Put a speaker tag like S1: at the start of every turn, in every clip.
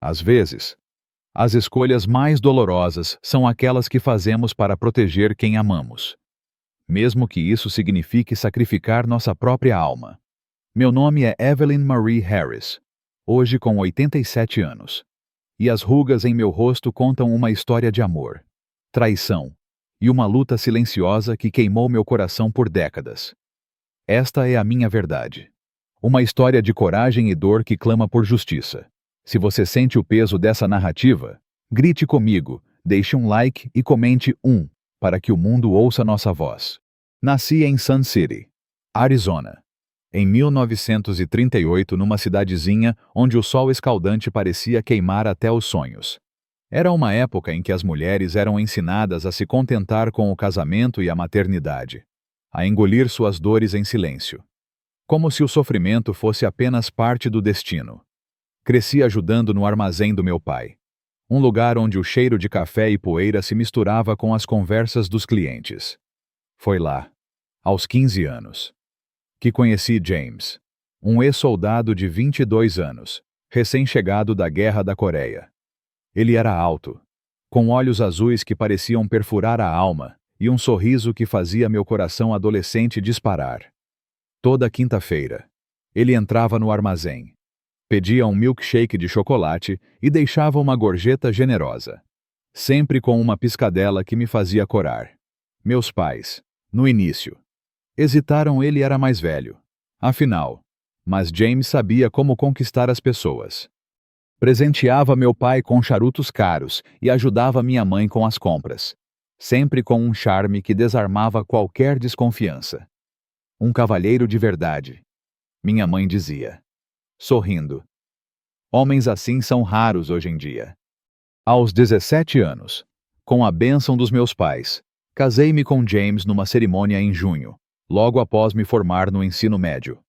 S1: Às vezes, as escolhas mais dolorosas são aquelas que fazemos para proteger quem amamos, mesmo que isso signifique sacrificar nossa própria alma. Meu nome é Evelyn Marie Harris, hoje com 87 anos. E as rugas em meu rosto contam uma história de amor, traição e uma luta silenciosa que queimou meu coração por décadas. Esta é a minha verdade. Uma história de coragem e dor que clama por justiça. Se você sente o peso dessa narrativa, grite comigo, deixe um like e comente para que o mundo ouça nossa voz. Nasci em Sun City, Arizona, em 1938, numa cidadezinha onde o sol escaldante parecia queimar até os sonhos. Era uma época em que as mulheres eram ensinadas a se contentar com o casamento e a maternidade, a engolir suas dores em silêncio, como se o sofrimento fosse apenas parte do destino. Cresci ajudando no armazém do meu pai, um lugar onde o cheiro de café e poeira se misturava com as conversas dos clientes. Foi lá, aos 15 anos, que conheci James, um ex-soldado de 22 anos, recém-chegado da Guerra da Coreia. Ele era alto, com olhos azuis que pareciam perfurar a alma e um sorriso que fazia meu coração adolescente disparar. Toda quinta-feira, ele entrava no armazém, pedia um milkshake de chocolate e deixava uma gorjeta generosa, sempre com uma piscadela que me fazia corar. Meus pais, no início, hesitaram. Ele era mais velho. Afinal, mas James sabia como conquistar as pessoas. Presenteava meu pai com charutos caros e ajudava minha mãe com as compras, sempre com um charme que desarmava qualquer desconfiança. Um cavalheiro de verdade, minha mãe dizia, sorrindo. Homens assim são raros hoje em dia. Aos 17 anos, com a bênção dos meus pais, casei-me com James numa cerimônia em junho, logo após me formar no ensino médio.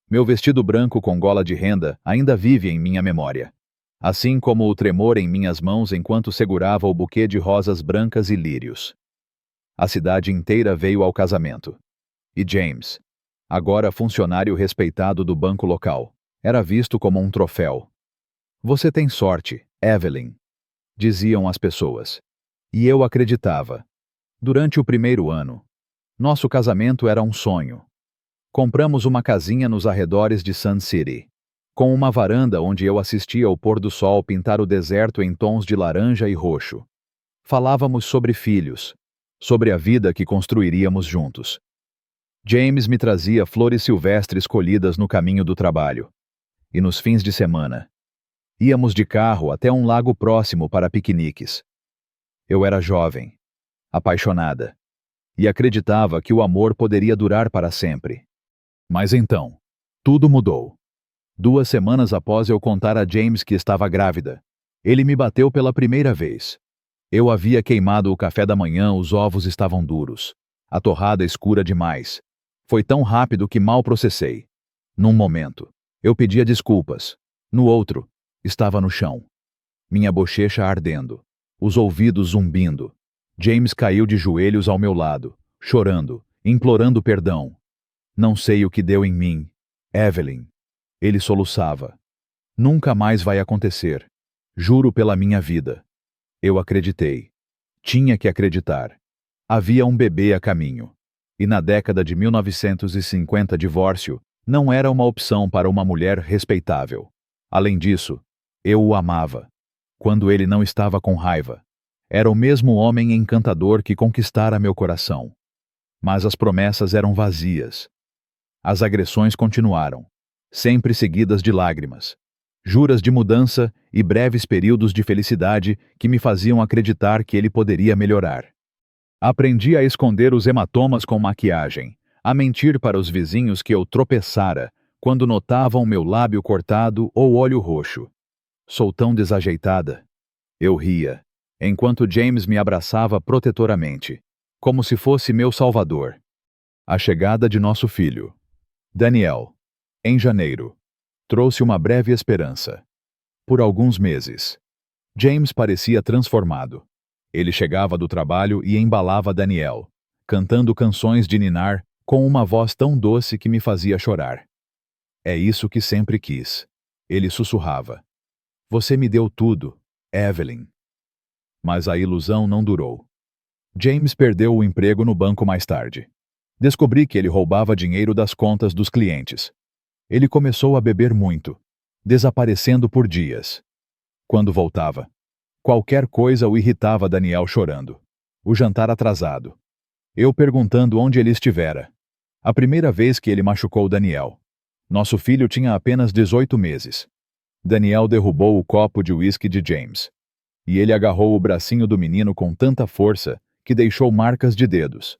S1: Meu vestido branco com gola de renda ainda vive em minha memória, assim como o tremor em minhas mãos enquanto segurava o buquê de rosas brancas e lírios. A cidade inteira veio ao casamento. E James, agora funcionário respeitado do banco local, era visto como um troféu. Você tem sorte, Evelyn, diziam as pessoas. E eu acreditava. Durante o primeiro ano, nosso casamento era um sonho. Compramos uma casinha nos arredores de Sun City, com uma varanda onde eu assistia ao pôr do sol pintar o deserto em tons de laranja e roxo. Falávamos sobre filhos, sobre a vida que construiríamos juntos. James me trazia flores silvestres colhidas no caminho do trabalho. E nos fins de semana, íamos de carro até um lago próximo para piqueniques. Eu era jovem, apaixonada, e acreditava que o amor poderia durar para sempre. Mas então, tudo mudou. 2 semanas após eu contar a James que estava grávida, ele me bateu pela primeira vez. Eu havia queimado o café da manhã, os ovos estavam duros, a torrada escura demais. Foi tão rápido que mal processei. Num momento, eu pedia desculpas. No outro, estava no chão, minha bochecha ardendo, os ouvidos zumbindo. James caiu de joelhos ao meu lado, chorando, implorando perdão. Não sei o que deu em mim, Evelyn. Ele soluçava. Nunca mais vai acontecer. Juro pela minha vida. Eu acreditei. Tinha que acreditar. Havia um bebê a caminho. E na década de 1950, divórcio não era uma opção para uma mulher respeitável. Além disso, eu o amava. Quando ele não estava com raiva, era o mesmo homem encantador que conquistara meu coração. Mas as promessas eram vazias. As agressões continuaram, sempre seguidas de lágrimas, juras de mudança e breves períodos de felicidade que me faziam acreditar que ele poderia melhorar. Aprendi a esconder os hematomas com maquiagem, a mentir para os vizinhos que eu tropeçara quando notavam meu lábio cortado ou olho roxo. Sou tão desajeitada. Eu ria, enquanto James me abraçava protetoramente, como se fosse meu salvador. A chegada de nosso filho, Daniel, em janeiro, trouxe uma breve esperança. Por alguns meses, James parecia transformado. Ele chegava do trabalho e embalava Daniel, cantando canções de ninar com uma voz tão doce que me fazia chorar. É isso que sempre quis, ele sussurrava. Você me deu tudo, Evelyn. Mas a ilusão não durou. James perdeu o emprego no banco mais tarde. Descobri que ele roubava dinheiro das contas dos clientes. Ele começou a beber muito, desaparecendo por dias. Quando voltava, qualquer coisa o irritava. Daniel chorando. O jantar atrasado. Eu perguntando onde ele estivera. A primeira vez que ele machucou Daniel. Nosso filho tinha apenas 18 meses. Daniel derrubou o copo de uísque de James. E ele agarrou o bracinho do menino com tanta força que deixou marcas de dedos.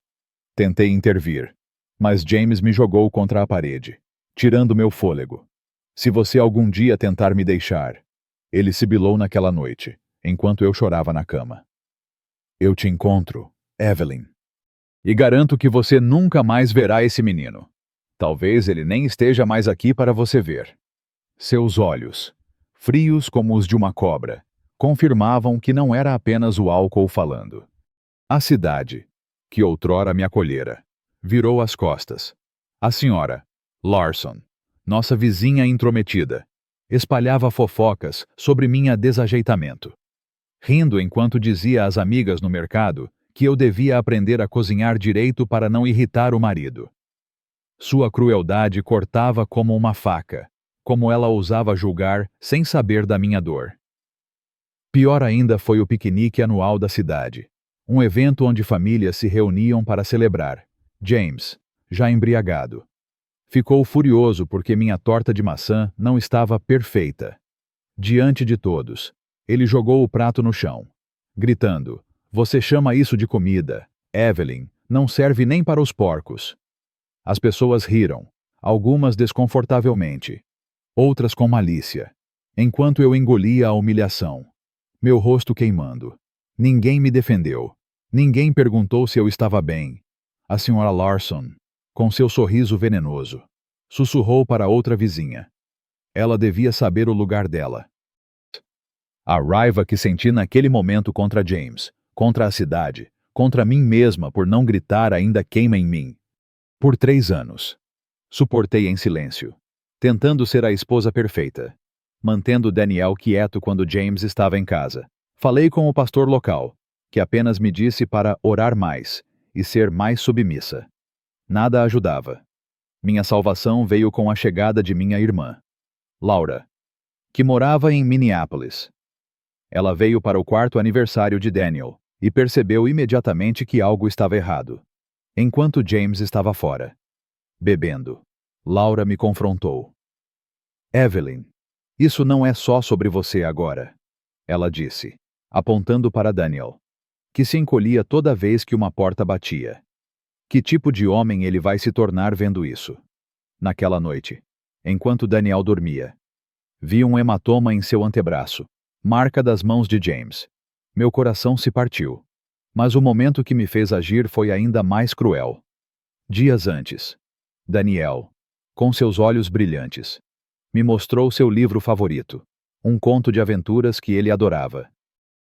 S1: Tentei intervir, mas James me jogou contra a parede, tirando meu fôlego. Se você algum dia tentar me deixar, ele sibilou naquela noite, enquanto eu chorava na cama. Eu te encontro, Evelyn. E garanto que você nunca mais verá esse menino. Talvez ele nem esteja mais aqui para você ver. Seus olhos, frios como os de uma cobra, confirmavam que não era apenas o álcool falando. A cidade, que outrora me acolhera, virou as costas. A senhora, Larson, nossa vizinha intrometida, espalhava fofocas sobre minha desajeitamento, rindo enquanto dizia às amigas no mercado que eu devia aprender a cozinhar direito para não irritar o marido. Sua crueldade cortava como uma faca, como ela ousava julgar sem saber da minha dor. Pior ainda foi o piquenique anual da cidade, um evento onde famílias se reuniam para celebrar. James, já embriagado, ficou furioso porque minha torta de maçã não estava perfeita. Diante de todos, ele jogou o prato no chão, gritando: "Você chama isso de comida? Evelyn, não serve nem para os porcos." As pessoas riram, algumas desconfortavelmente, outras com malícia, enquanto eu engolia a humilhação, meu rosto queimando. Ninguém me defendeu. Ninguém perguntou se eu estava bem. A senhora Larson, com seu sorriso venenoso, sussurrou para outra vizinha. Ela devia saber o lugar dela. A raiva que senti naquele momento contra James, contra a cidade, contra mim mesma por não gritar ainda queima em mim. Por 3 anos. Suportei em silêncio, tentando ser a esposa perfeita, mantendo Daniel quieto quando James estava em casa. Falei com o pastor local, que apenas me disse para orar mais e ser mais submissa. Nada ajudava. Minha salvação veio com a chegada de minha irmã, Laura, que morava em Minneapolis. Ela veio para o 4º aniversário de Daniel e percebeu imediatamente que algo estava errado. Enquanto James estava fora, bebendo, Laura me confrontou. "Evelyn, isso não é só sobre você agora", ela disse, apontando para Daniel, que se encolhia toda vez que uma porta batia. Que tipo de homem ele vai se tornar vendo isso? Naquela noite, enquanto Daniel dormia, vi um hematoma em seu antebraço, marca das mãos de James. Meu coração se partiu. Mas o momento que me fez agir foi ainda mais cruel. Dias antes, Daniel, com seus olhos brilhantes, me mostrou seu livro favorito, um conto de aventuras que ele adorava.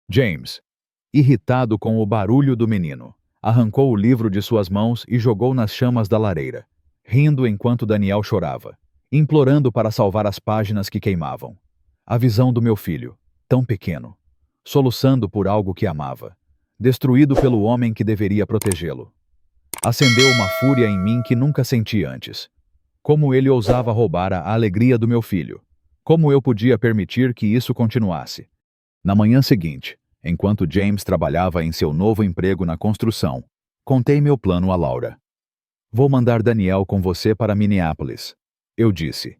S1: James, irritado com o barulho do menino, arrancou o livro de suas mãos e jogou nas chamas da lareira, rindo enquanto Daniel chorava, implorando para salvar as páginas que queimavam. A visão do meu filho, tão pequeno, soluçando por algo que amava, destruído pelo homem que deveria protegê-lo. Acendeu uma fúria em mim que nunca senti antes. Como ele ousava roubar a alegria do meu filho? Como eu podia permitir que isso continuasse? Na manhã seguinte, enquanto James trabalhava em seu novo emprego na construção, contei meu plano a Laura. "Vou mandar Daniel com você para Minneapolis", eu disse.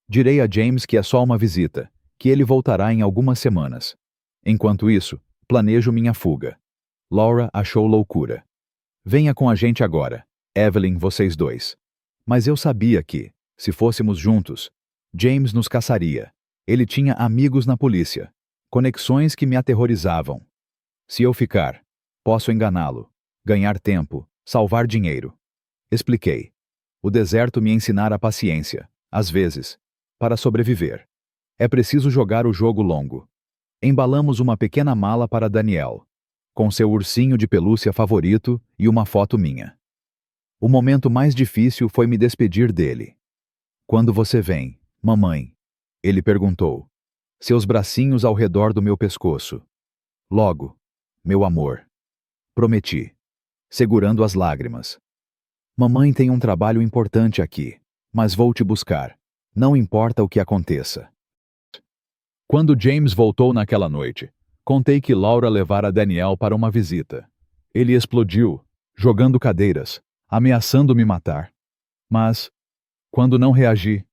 S1: "Direi a James que é só uma visita, que ele voltará em algumas semanas. Enquanto isso, planejo minha fuga." Laura achou loucura. "Venha com a gente agora, Evelyn, vocês dois." Mas eu sabia que, se fôssemos juntos, James nos caçaria. Ele tinha amigos na polícia, conexões que me aterrorizavam. Se eu ficar, posso enganá-lo, ganhar tempo, salvar dinheiro. Expliquei. O deserto me ensinara paciência, às vezes, para sobreviver. É preciso jogar o jogo longo. Embalamos uma pequena mala para Daniel, com seu ursinho de pelúcia favorito e uma foto minha. O momento mais difícil foi me despedir dele. "Quando você vem, mamãe?", ele perguntou. seus bracinhos ao redor do meu pescoço. Logo, meu amor. Prometi, segurando as lágrimas. Mamãe tem um trabalho importante aqui, mas vou te buscar. Não importa o que aconteça. Quando James voltou naquela noite, contei que Laura levara Daniel para uma visita. Ele explodiu, jogando cadeiras, ameaçando me matar. Mas, quando não reagi,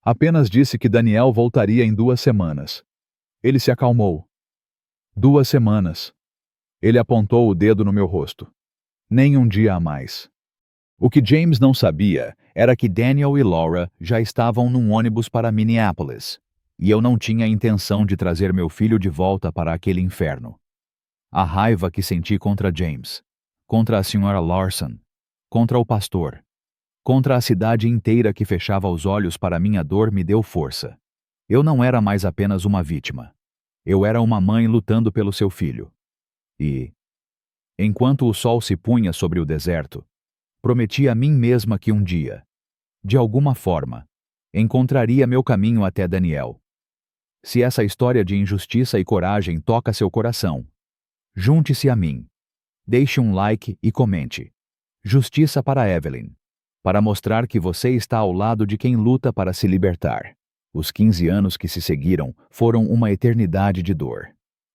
S1: apenas disse que Daniel voltaria em 2 semanas. Ele se acalmou. 2 semanas. Ele apontou o dedo no meu rosto. Nem um dia a mais. O que James não sabia era que Daniel e Laura já estavam num ônibus para Minneapolis, e eu não tinha intenção de trazer meu filho de volta para aquele inferno. A raiva que senti contra James, contra a Sra. Larson, contra o pastor, contra a cidade inteira que fechava os olhos para minha dor me deu força. Eu não era mais apenas uma vítima. Eu era uma mãe lutando pelo seu filho. E, enquanto o sol se punha sobre o deserto, prometi a mim mesma que um dia, de alguma forma, encontraria meu caminho até Daniel. Se essa história de injustiça e coragem toca seu coração, junte-se a mim. Deixe um like e comente. Justiça para Evelyn, para mostrar que você está ao lado de quem luta para se libertar. Os 15 anos que se seguiram foram uma eternidade de dor.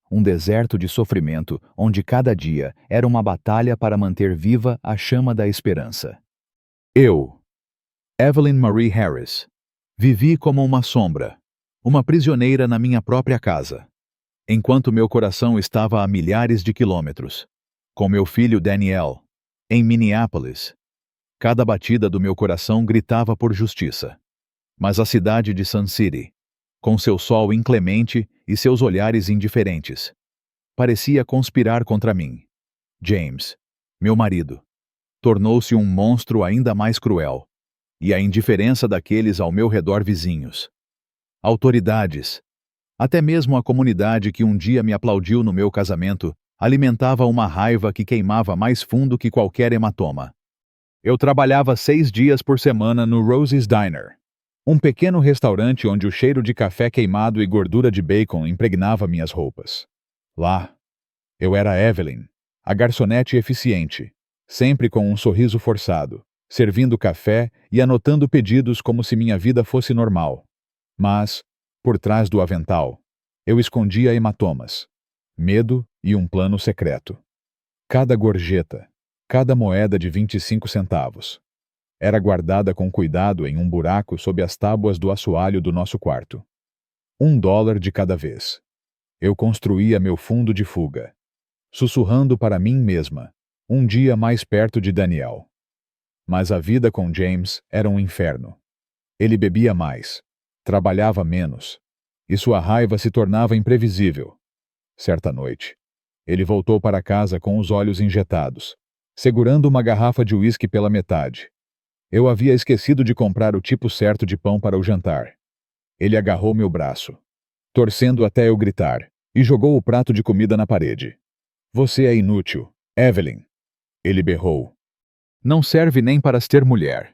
S1: Um deserto de sofrimento onde cada dia era uma batalha para manter viva a chama da esperança. Eu, Evelyn Marie Harris, vivi como uma sombra, uma prisioneira na minha própria casa, enquanto meu coração estava a milhares de quilômetros, com meu filho Daniel, em Minneapolis. Cada batida do meu coração gritava por justiça. Mas a cidade de Sun City, com seu sol inclemente e seus olhares indiferentes, parecia conspirar contra mim. James, meu marido, tornou-se um monstro ainda mais cruel, e a indiferença daqueles ao meu redor vizinhos. Autoridades, até mesmo a comunidade que um dia me aplaudiu no meu casamento, alimentava uma raiva que queimava mais fundo que qualquer hematoma. Eu trabalhava 6 dias por semana no Rosie's Diner, um pequeno restaurante onde o cheiro de café queimado e gordura de bacon impregnava minhas roupas. Lá, eu era Evelyn, a garçonete eficiente, sempre com um sorriso forçado, servindo café e anotando pedidos como se minha vida fosse normal. Mas, por trás do avental, eu escondia hematomas, medo e um plano secreto. Cada gorjeta, cada moeda de 25 centavos, era guardada com cuidado em um buraco sob as tábuas do assoalho do nosso quarto. $1 de cada vez. Eu construía meu fundo de fuga, sussurrando para mim mesma, um dia mais perto de Daniel. Mas a vida com James era um inferno. Ele bebia mais, trabalhava menos, e sua raiva se tornava imprevisível. Certa noite, ele voltou para casa com os olhos injetados, segurando uma garrafa de uísque pela metade. Eu havia esquecido de comprar o tipo certo de pão para o jantar. Ele agarrou meu braço, torcendo até eu gritar, e jogou o prato de comida na parede. Você é inútil, Evelyn. Ele berrou. Não serve nem para ser mulher.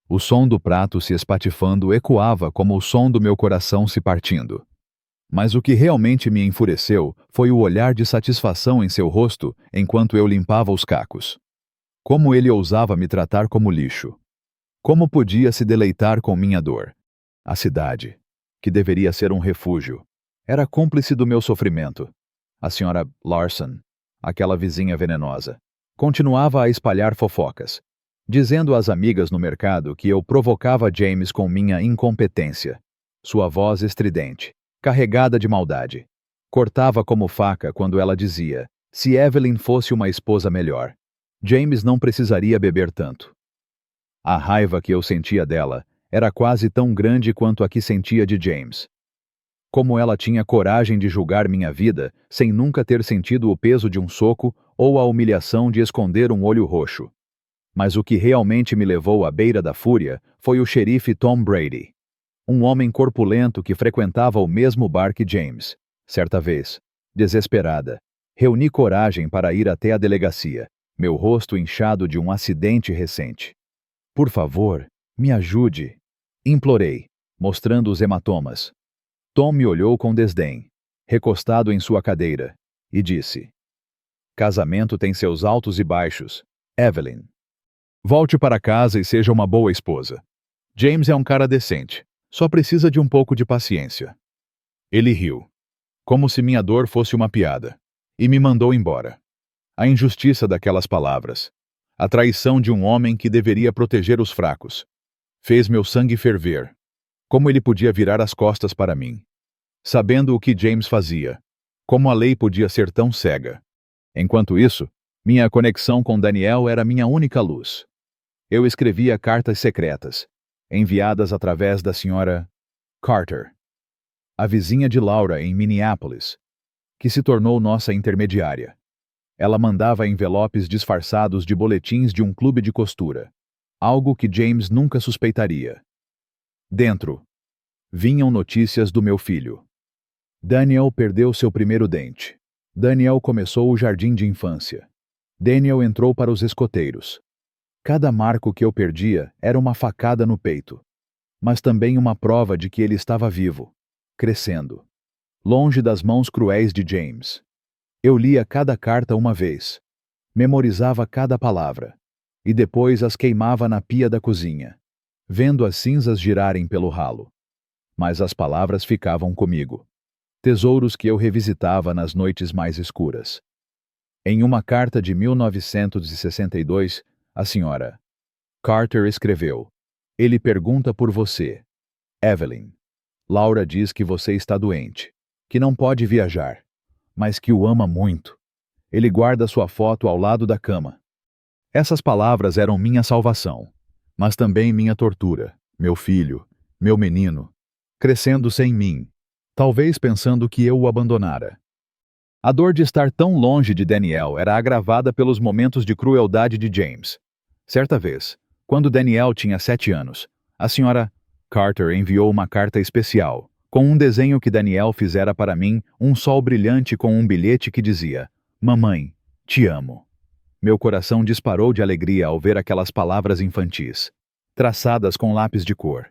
S1: O som do prato se espatifando ecoava como o som do meu coração se partindo. Mas o que realmente me enfureceu foi o olhar de satisfação em seu rosto enquanto eu limpava os cacos. Como ele ousava me tratar como lixo. Como podia se deleitar com minha dor? A cidade, que deveria ser um refúgio, era cúmplice do meu sofrimento. A Sra. Larson, aquela vizinha venenosa, continuava a espalhar fofocas, dizendo às amigas no mercado que eu provocava James com minha incompetência. Sua voz estridente, carregada de maldade, cortava como faca quando ela dizia: se Evelyn fosse uma esposa melhor, James não precisaria beber tanto. A raiva que eu sentia dela era quase tão grande quanto a que sentia de James. Como ela tinha coragem de julgar minha vida sem nunca ter sentido o peso de um soco ou a humilhação de esconder um olho roxo. Mas o que realmente me levou à beira da fúria foi o xerife Tom Brady. Um homem corpulento que frequentava o mesmo bar que James. Certa vez, desesperada, reuni coragem para ir até a delegacia, meu rosto inchado de um acidente recente. Por favor, me ajude, implorei, mostrando os hematomas. Tom me olhou com desdém, recostado em sua cadeira, e disse: Casamento tem seus altos e baixos, Evelyn. Volte para casa e seja uma boa esposa. James é um cara decente, só precisa de um pouco de paciência. Ele riu, como se minha dor fosse uma piada, e me mandou embora. A injustiça daquelas palavras, a traição de um homem que deveria proteger os fracos, fez meu sangue ferver. Como ele podia virar as costas para mim? Sabendo o que James fazia, como a lei podia ser tão cega? Enquanto isso, minha conexão com Daniel era minha única luz. Eu escrevia cartas secretas, enviadas através da senhora Carter, a vizinha de Laura em Minneapolis, que se tornou nossa intermediária. Ela mandava envelopes disfarçados de boletins de um clube de costura, algo que James nunca suspeitaria. Dentro, vinham notícias do meu filho. Daniel perdeu seu primeiro dente. Daniel começou o jardim de infância. Daniel entrou para os escoteiros. Cada marco que eu perdia era uma facada no peito, mas também uma prova de que ele estava vivo, crescendo, longe das mãos cruéis de James. Eu lia cada carta uma vez, memorizava cada palavra, e depois as queimava na pia da cozinha, vendo as cinzas girarem pelo ralo. Mas as palavras ficavam comigo, tesouros que eu revisitava nas noites mais escuras. Em uma carta de 1962, a senhora Carter escreveu: Ele pergunta por você, Evelyn. Laura diz que você está doente, que não pode viajar, mas que o ama muito. Ele guarda sua foto ao lado da cama. Essas palavras eram minha salvação, mas também minha tortura. Meu filho, meu menino, crescendo sem mim, talvez pensando que eu o abandonara. A dor de estar tão longe de Daniel era agravada pelos momentos de crueldade de James. Certa vez, quando Daniel tinha 7 anos, a senhora Carter enviou uma carta especial, com um desenho que Daniel fizera para mim, um sol brilhante com um bilhete que dizia: Mamãe, te amo. Meu coração disparou de alegria ao ver aquelas palavras infantis, traçadas com lápis de cor.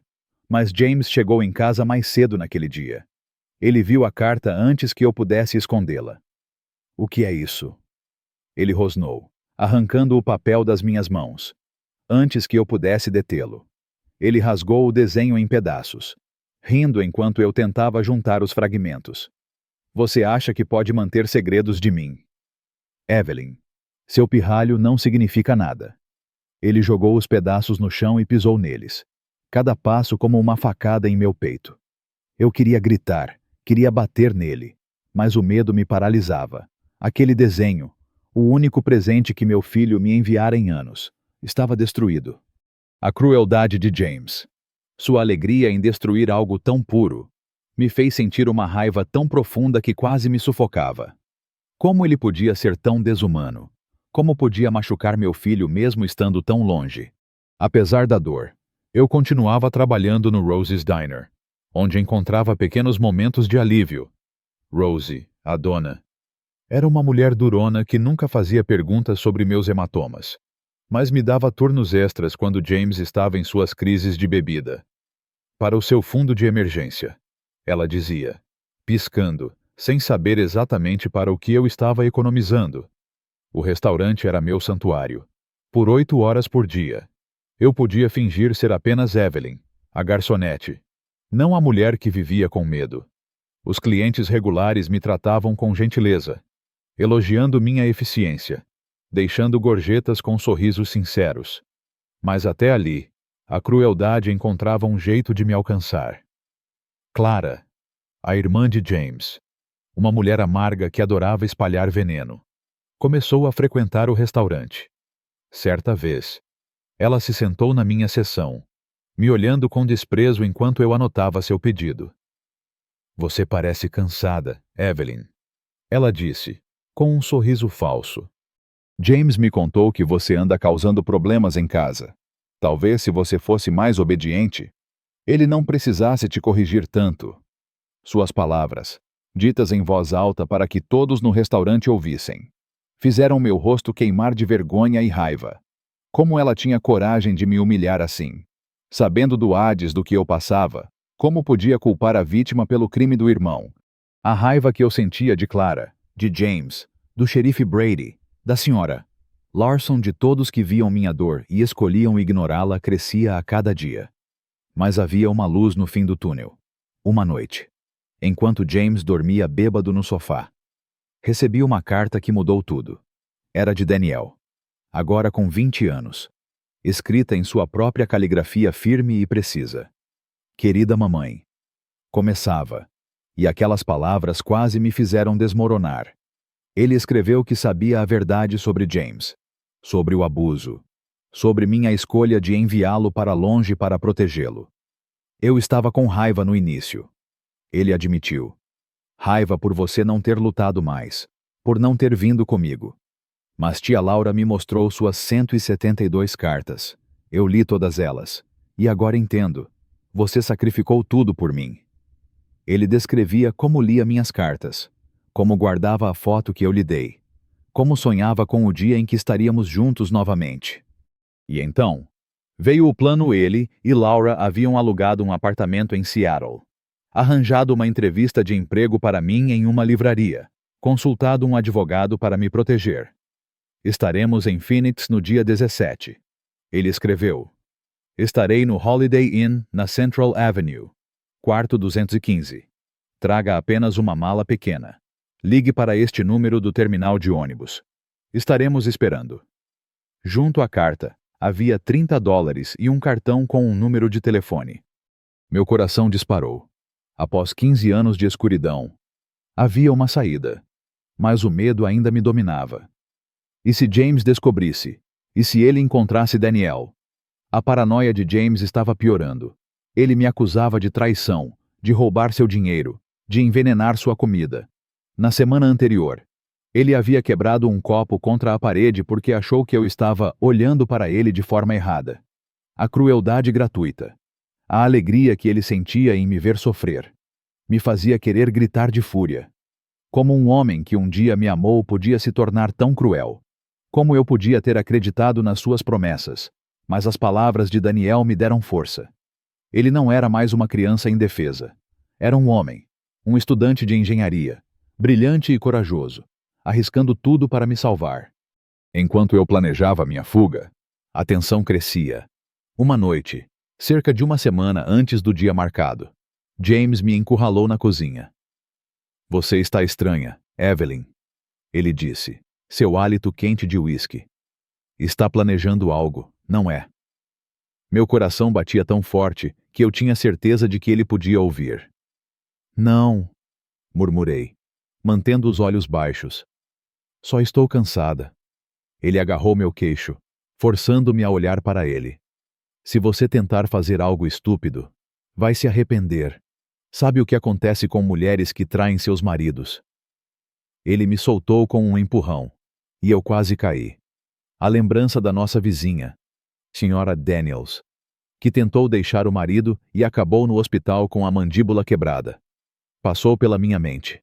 S1: Mas James chegou em casa mais cedo naquele dia. Ele viu a carta antes que eu pudesse escondê-la. O que é isso? Ele rosnou, arrancando o papel das minhas mãos. Antes que eu pudesse detê-lo, ele rasgou o desenho em pedaços, rindo enquanto eu tentava juntar os fragmentos. Você acha que pode manter segredos de mim? Evelyn, seu pirralho não significa nada. Ele jogou os pedaços no chão e pisou neles, cada passo como uma facada em meu peito. Eu queria gritar, queria bater nele, mas o medo me paralisava. Aquele desenho, o único presente que meu filho me enviara em anos, estava destruído. A crueldade de James, sua alegria em destruir algo tão puro, me fez sentir uma raiva tão profunda que quase me sufocava. Como ele podia ser tão desumano? Como podia machucar meu filho mesmo estando tão longe? Apesar da dor, eu continuava trabalhando no Rosie's Diner, onde encontrava pequenos momentos de alívio. Rosie, a dona, era uma mulher durona que nunca fazia perguntas sobre meus hematomas, mas me dava turnos extras quando James estava em suas crises de bebida. Para o seu fundo de emergência, ela dizia, piscando, sem saber exatamente para o que eu estava economizando. O restaurante era meu santuário. Por 8 horas por dia, eu podia fingir ser apenas Evelyn, a garçonete, não a mulher que vivia com medo. Os clientes regulares me tratavam com gentileza, elogiando minha eficiência, deixando gorjetas com sorrisos sinceros. Mas até ali, a crueldade encontrava um jeito de me alcançar. Clara, a irmã de James, uma mulher amarga que adorava espalhar veneno, começou a frequentar o restaurante. Certa vez, ela se sentou na minha seção, me olhando com desprezo enquanto eu anotava seu pedido. Você parece cansada, Evelyn, ela disse, com um sorriso falso. James me contou que você anda causando problemas em casa. Talvez se você fosse mais obediente, ele não precisasse te corrigir tanto. Suas palavras, ditas em voz alta para que todos no restaurante ouvissem, fizeram meu rosto queimar de vergonha e raiva. Como ela tinha coragem de me humilhar assim? Sabendo do Hades do que eu passava, Como podia culpar a vítima pelo crime do irmão? A raiva que eu sentia de Clara, de James, do xerife Brady, da senhora Larson, de todos que viam minha dor e escolhiam ignorá-la, crescia a cada dia. Mas havia uma luz no fim do túnel. Uma noite, enquanto James dormia bêbado no sofá, recebi uma carta que mudou tudo. Era de Daniel, agora com 20 anos, escrita em sua própria caligrafia firme e precisa. Querida mamãe. Começava, e aquelas palavras quase me fizeram desmoronar. Ele escreveu que sabia a verdade sobre James, sobre o abuso, sobre minha escolha de enviá-lo para longe para protegê-lo. Eu estava com raiva no início. Ele admitiu. Raiva por você não ter lutado mais, por não ter vindo comigo. Mas tia Laura me mostrou suas 172 cartas. Eu li todas elas. E agora entendo. Você sacrificou tudo por mim. Ele descrevia como lia minhas cartas, como guardava a foto que eu lhe dei, como sonhava com o dia em que estaríamos juntos novamente. E então, veio o plano. Ele e Laura haviam alugado um apartamento em Seattle, arranjado uma entrevista de emprego para mim em uma livraria, consultado um advogado para me proteger. Estaremos em Phoenix no dia 17. Ele escreveu. Estarei no Holiday Inn, na Central Avenue, quarto 215. Traga apenas uma mala pequena. Ligue para este número do terminal de ônibus. Estaremos esperando. Junto à carta, havia $30 e um cartão com um número de telefone. Meu coração disparou. Após 15 anos de escuridão, havia uma saída. Mas o medo ainda me dominava. E se James descobrisse? E se ele encontrasse Daniel? A paranoia de James estava piorando. Ele me acusava de traição, de roubar seu dinheiro, de envenenar sua comida. Na semana anterior, ele havia quebrado um copo contra a parede porque achou que eu estava olhando para ele de forma errada. A crueldade gratuita. A alegria que ele sentia em me ver sofrer. Me fazia querer gritar de fúria. Como um homem que um dia me amou podia se tornar tão cruel? Como eu podia ter acreditado nas suas promessas? Mas as palavras de Daniel me deram força. Ele não era mais uma criança indefesa. Era um homem, um estudante de engenharia, brilhante e corajoso, arriscando tudo para me salvar. Enquanto eu planejava minha fuga, a tensão crescia. Uma noite, cerca de uma semana antes do dia marcado, James me encurralou na cozinha. Você está estranha, Evelyn, ele disse, seu hálito quente de uísque. Está planejando algo, não é? Meu coração batia tão forte que eu tinha certeza de que ele podia ouvir. Não, murmurei, mantendo os olhos baixos. Só estou cansada. Ele agarrou meu queixo, forçando-me a olhar para ele. Se você tentar fazer algo estúpido, vai se arrepender. Sabe o que acontece com mulheres que traem seus maridos? Ele me soltou com um empurrão, e eu quase caí. A lembrança da nossa vizinha, Sra. Daniels, que tentou deixar o marido e acabou no hospital com a mandíbula quebrada. Passou pela minha mente.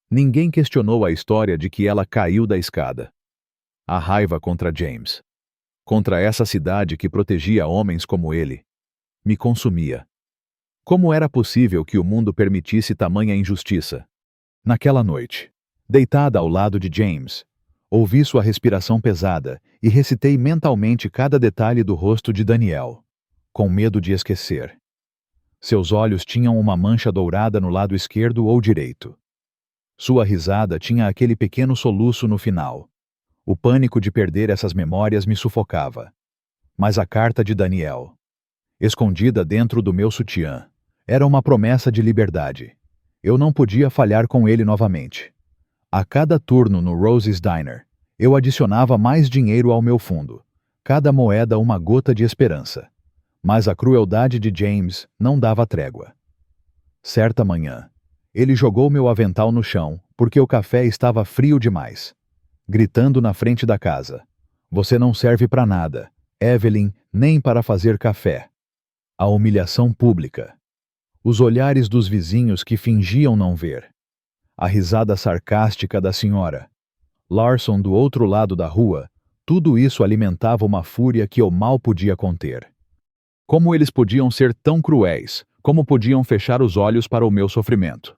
S1: Ninguém questionou a história de que ela caiu da escada. A raiva contra James, contra essa cidade que protegia homens como ele, me consumia. Como era possível que o mundo permitisse tamanha injustiça? Naquela noite, deitada ao lado de James, ouvi sua respiração pesada e recitei mentalmente cada detalhe do rosto de Daniel, com medo de esquecer. Seus olhos tinham uma mancha dourada no lado esquerdo ou direito. Sua risada tinha aquele pequeno soluço no final. O pânico de perder essas memórias me sufocava. Mas a carta de Daniel, escondida dentro do meu sutiã, era uma promessa de liberdade. Eu não podia falhar com ele novamente. A cada turno no Rose's Diner, eu adicionava mais dinheiro ao meu fundo, cada moeda uma gota de esperança. Mas a crueldade de James não dava trégua. Certa manhã, ele jogou meu avental no chão porque o café estava frio demais, gritando na frente da casa. Você não serve para nada, Evelyn, nem para fazer café. A humilhação pública. Os olhares dos vizinhos que fingiam não ver. A risada sarcástica da senhora. Larson do outro lado da rua, tudo isso alimentava uma fúria que eu mal podia conter. Como eles podiam ser tão cruéis, Como podiam fechar os olhos para o meu sofrimento?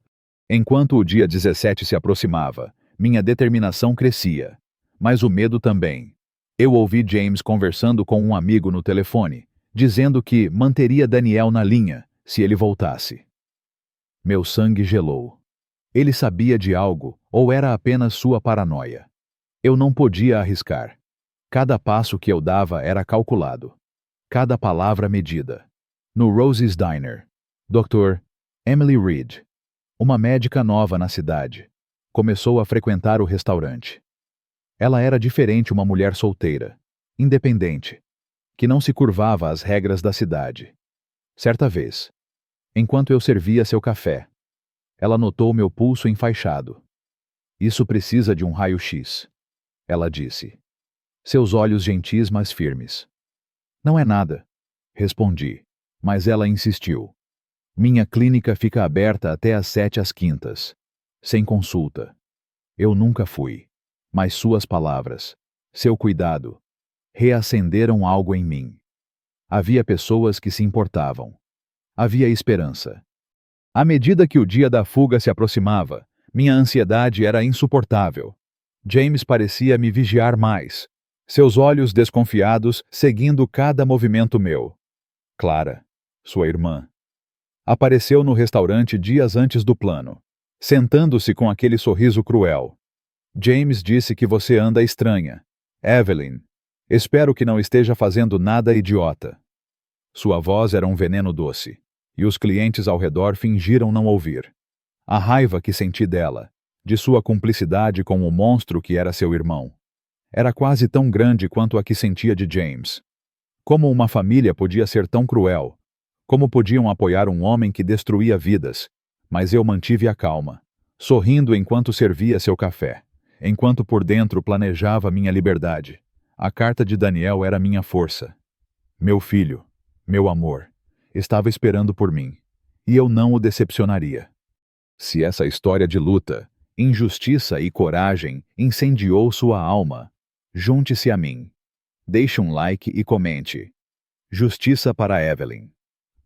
S1: Enquanto o dia 17 se aproximava, minha determinação crescia. Mas o medo também. Eu ouvi James conversando com um amigo no telefone, dizendo que manteria Daniel na linha se ele voltasse. Meu sangue gelou. Ele sabia de algo, ou era apenas sua paranoia? Eu não podia arriscar. Cada passo que eu dava era calculado. Cada palavra medida. No Rosie's Diner, Dr. Emily Reed, uma médica nova na cidade, começou a frequentar o restaurante. Ela era diferente, uma mulher solteira, independente, que não se curvava às regras da cidade. Certa vez, enquanto eu servia seu café, ela notou meu pulso enfaixado. Isso precisa de um raio-x, ela disse. Seus olhos gentis, mas firmes. Não é nada, respondi, mas ela insistiu. Minha clínica fica aberta até às 7 às quintas, sem consulta. Eu nunca fui, mas suas palavras, seu cuidado, reacenderam algo em mim. Havia pessoas que se importavam. Havia esperança. À medida que o dia da fuga se aproximava, minha ansiedade era insuportável. James parecia me vigiar mais, seus olhos desconfiados seguindo cada movimento meu. Clara, sua irmã, apareceu no restaurante dias antes do plano, sentando-se com aquele sorriso cruel. James disse que você anda estranha. Evelyn, espero que não esteja fazendo nada idiota. Sua voz era um veneno doce, e os clientes ao redor fingiram não ouvir. A raiva que senti dela, de sua cumplicidade com o monstro que era seu irmão, era quase tão grande quanto a que sentia de James. Como uma família podia ser tão cruel? Como podiam apoiar um homem que destruía vidas? Mas eu mantive a calma, sorrindo enquanto servia seu café, enquanto por dentro planejava minha liberdade. A carta de Daniel era minha força. Meu filho, meu amor, estava esperando por mim, e eu não o decepcionaria. Se essa história de luta, injustiça e coragem incendiou sua alma, junte-se a mim. Deixe um like e comente. Justiça para Evelyn.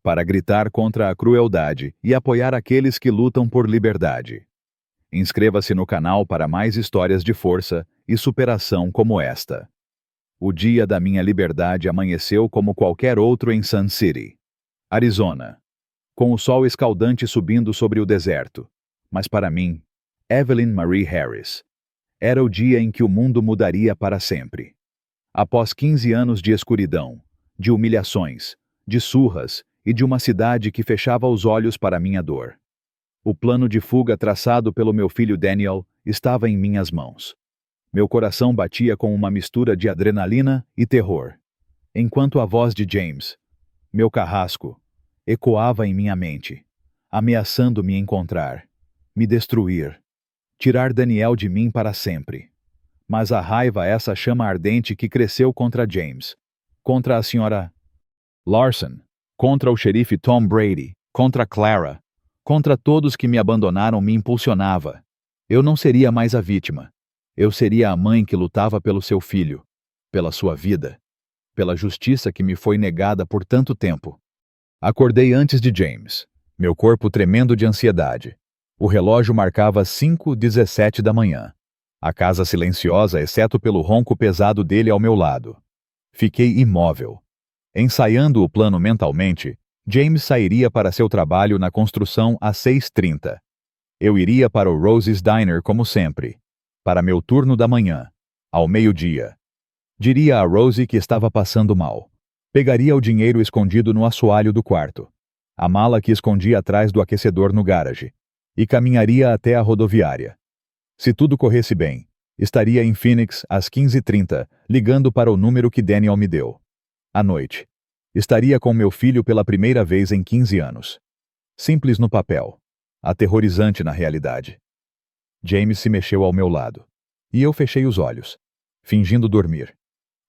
S1: Para gritar contra a crueldade e apoiar aqueles que lutam por liberdade. Inscreva-se no canal para mais histórias de força e superação como esta. O dia da minha liberdade amanheceu como qualquer outro em Sun City, Arizona, com o sol escaldante subindo sobre o deserto. Mas para mim, Evelyn Marie Harris, era o dia em que o mundo mudaria para sempre. Após 15 anos de escuridão, de humilhações, de surras e de uma cidade que fechava os olhos para minha dor. O plano de fuga traçado pelo meu filho Daniel estava em minhas mãos. Meu coração batia com uma mistura de adrenalina e terror, enquanto a voz de James, meu carrasco, ecoava em minha mente, ameaçando me encontrar, me destruir, tirar Daniel de mim para sempre. Mas a raiva, essa chama ardente que cresceu contra James, contra a senhora Larson, contra o xerife Tom Brady, contra Clara, contra todos que me abandonaram, me impulsionava. Eu não seria mais a vítima. Eu seria a mãe que lutava pelo seu filho, pela sua vida, pela justiça que me foi negada por tanto tempo. Acordei antes de James, meu corpo tremendo de ansiedade. O relógio marcava 5h17 da manhã. A casa silenciosa, exceto pelo ronco pesado dele ao meu lado. Fiquei imóvel. Ensaiando o plano mentalmente, James sairia para seu trabalho na construção às 6h30. Eu iria para o Rosie's Diner como sempre, para meu turno da manhã, ao meio-dia. Diria a Rosie que estava passando mal. Pegaria o dinheiro escondido no assoalho do quarto, a mala que escondia atrás do aquecedor no garage, e caminharia até a rodoviária. Se tudo corresse bem, estaria em Phoenix às 15h30, ligando para o número que Daniel me deu. À noite, estaria com meu filho pela primeira vez em 15 anos. Simples no papel, aterrorizante na realidade. James se mexeu ao meu lado, e eu fechei os olhos, fingindo dormir.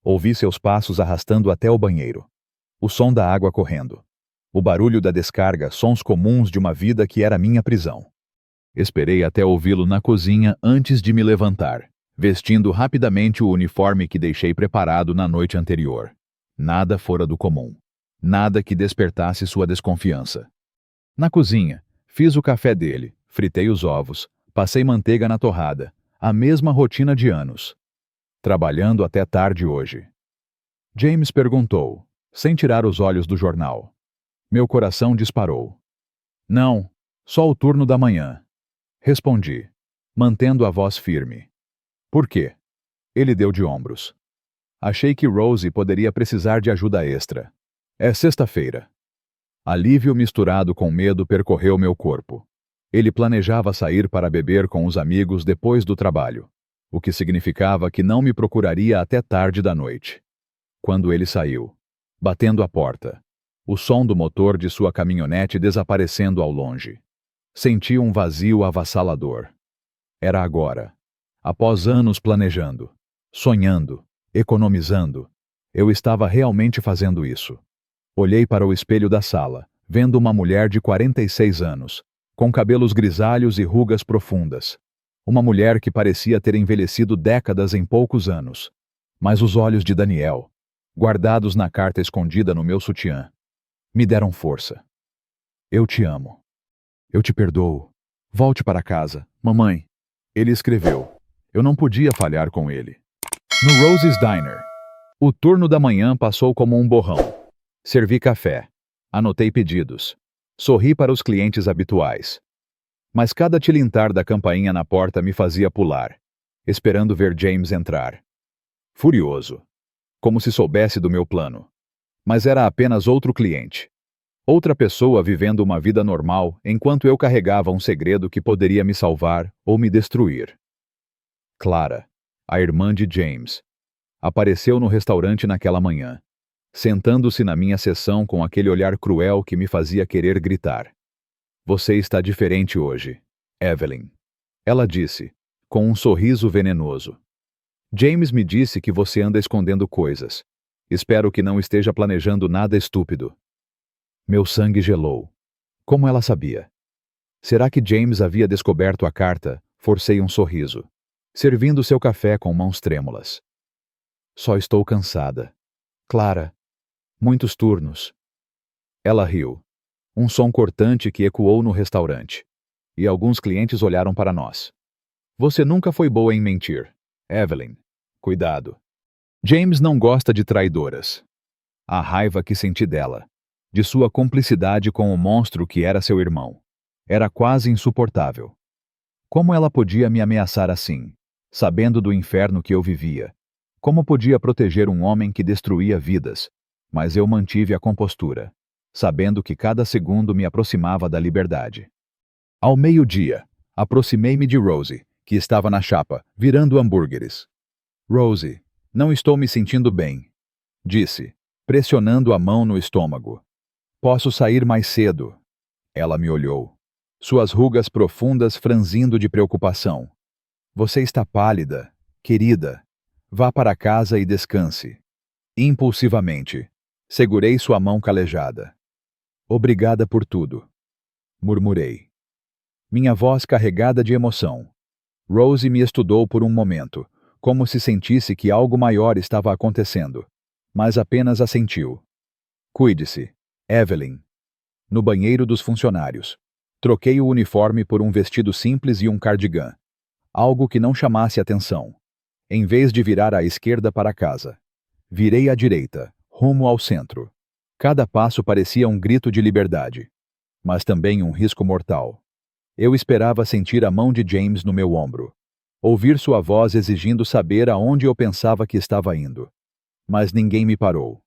S1: Ouvi seus passos arrastando até o banheiro. O som da água correndo. O barulho da descarga, sons comuns de uma vida que era minha prisão. Esperei até ouvi-lo na cozinha antes de me levantar, vestindo rapidamente o uniforme que deixei preparado na noite anterior. Nada fora do comum. Nada que despertasse sua desconfiança. Na cozinha, fiz o café dele, fritei os ovos, passei manteiga na torrada, a mesma rotina de anos. Trabalhando até tarde hoje. James perguntou, sem tirar os olhos do jornal. Meu coração disparou. Não, só o turno da manhã. Respondi, mantendo a voz firme. Por quê? Ele deu de ombros. Achei que Rosie poderia precisar de ajuda extra. É sexta-feira. Alívio misturado com medo percorreu meu corpo. Ele planejava sair para beber com os amigos depois do trabalho, o que significava que não me procuraria até tarde da noite. Quando ele saiu, batendo a porta, o som do motor de sua caminhonete desaparecendo ao longe. Senti um vazio avassalador. Era agora. Após anos planejando, sonhando, economizando, eu estava realmente fazendo isso. Olhei para o espelho da sala, vendo uma mulher de 46 anos, com cabelos grisalhos e rugas profundas. Uma mulher que parecia ter envelhecido décadas em poucos anos. Mas os olhos de Daniel, guardados na carta escondida no meu sutiã, me deram força. Eu te amo. Eu te perdoo. Volte para casa, mamãe. Ele escreveu. Eu não podia falhar com ele. No Rosie's Diner. O turno da manhã passou como um borrão. Servi café. Anotei pedidos. Sorri para os clientes habituais. Mas cada tilintar da campainha na porta me fazia pular, esperando ver James entrar. Furioso. Como se soubesse do meu plano. Mas era apenas outro cliente. Outra pessoa vivendo uma vida normal enquanto eu carregava um segredo que poderia me salvar ou me destruir. Clara, a irmã de James, apareceu no restaurante naquela manhã, sentando-se na minha seção com aquele olhar cruel que me fazia querer gritar. Você está diferente hoje, Evelyn. Ela disse, com um sorriso venenoso. James me disse que você anda escondendo coisas. Espero que não esteja planejando nada estúpido. Meu sangue gelou. Como ela sabia? Será que James havia descoberto a carta? Forcei um sorriso, servindo seu café com mãos trêmulas. Só estou cansada. Clara. Muitos turnos. Ela riu. Um som cortante que ecoou no restaurante. E alguns clientes olharam para nós. Você nunca foi boa em mentir, Evelyn. Cuidado. James não gosta de traidoras. A raiva que senti dela, de sua cumplicidade com o monstro que era seu irmão, era quase insuportável. Como ela podia me ameaçar assim, sabendo do inferno que eu vivia? Como podia proteger um homem que destruía vidas? Mas eu mantive a compostura, sabendo que cada segundo me aproximava da liberdade. Ao meio-dia, aproximei-me de Rosie, que estava na chapa, virando hambúrgueres. Rosie, não estou me sentindo bem, disse, pressionando a mão no estômago. Posso sair mais cedo. Ela me olhou, suas rugas profundas franzindo de preocupação. Você está pálida, querida. Vá para casa e descanse. Impulsivamente, segurei sua mão calejada. Obrigada por tudo, murmurei. Minha voz carregada de emoção. Rosie me estudou por um momento, como se sentisse que algo maior estava acontecendo, mas apenas assentiu. Cuide-se, Evelyn. No banheiro dos funcionários. Troquei o uniforme por um vestido simples e um cardigan. Algo que não chamasse atenção. Em vez de virar à esquerda para casa, virei à direita, rumo ao centro. Cada passo parecia um grito de liberdade, mas também um risco mortal. Eu esperava sentir a mão de James no meu ombro, ouvir sua voz exigindo saber aonde eu pensava que estava indo. Mas ninguém me parou.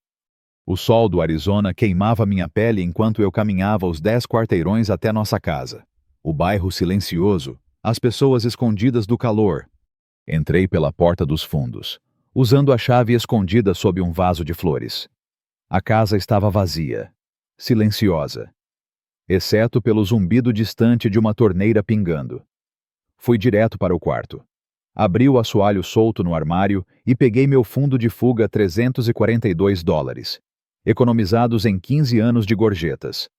S1: O sol do Arizona queimava minha pele enquanto eu caminhava os 10 quarteirões até nossa casa. O bairro silencioso, as pessoas escondidas do calor. Entrei pela porta dos fundos, usando a chave escondida sob um vaso de flores. A casa estava vazia, silenciosa, exceto pelo zumbido distante de uma torneira pingando. Fui direto para o quarto. Abri o assoalho solto no armário e peguei meu fundo de fuga $342, economizados em 15 anos de gorjetas.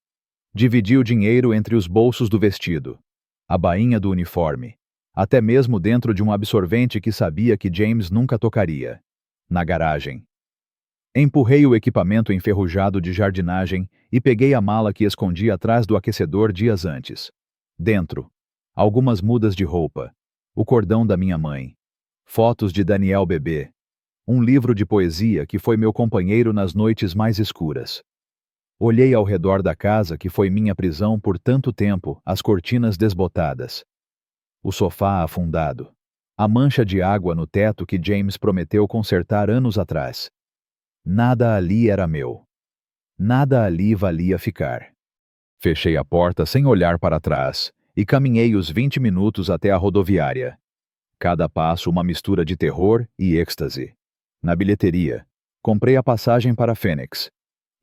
S1: Dividi o dinheiro entre os bolsos do vestido, a bainha do uniforme, até mesmo dentro de um absorvente que sabia que James nunca tocaria. Na garagem. Empurrei o equipamento enferrujado de jardinagem e peguei a mala que escondi atrás do aquecedor dias antes. Dentro, algumas mudas de roupa, o cordão da minha mãe, fotos de Daniel bebê, um livro de poesia que foi meu companheiro nas noites mais escuras. Olhei ao redor da casa que foi minha prisão por tanto tempo, as cortinas desbotadas, o sofá afundado, a mancha de água no teto que James prometeu consertar anos atrás. Nada ali era meu. Nada ali valia ficar. Fechei a porta sem olhar para trás e caminhei os 20 minutos até a rodoviária. Cada passo uma mistura de terror e êxtase. Na bilheteria, comprei a passagem para Phoenix.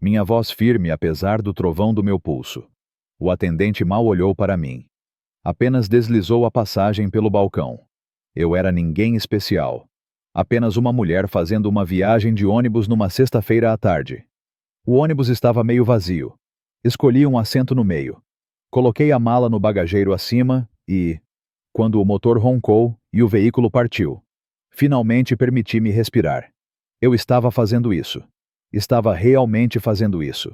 S1: Minha voz firme apesar do trovão do meu pulso. O atendente mal olhou para mim. Apenas deslizou a passagem pelo balcão. Eu era ninguém especial. Apenas uma mulher fazendo uma viagem de ônibus numa sexta-feira à tarde. O ônibus estava meio vazio. Escolhi um assento no meio. Coloquei a mala no bagageiro acima e, quando o motor roncou e o veículo partiu, finalmente permiti-me respirar. Eu estava fazendo isso. Estava realmente fazendo isso.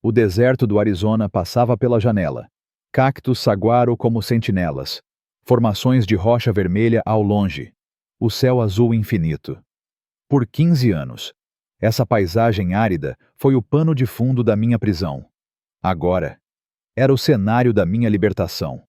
S1: O deserto do Arizona passava pela janela. Cactos saguaro como sentinelas. Formações de rocha vermelha ao longe. O céu azul infinito. Por 15 anos, essa paisagem árida foi o pano de fundo da minha prisão. Agora, era o cenário da minha libertação.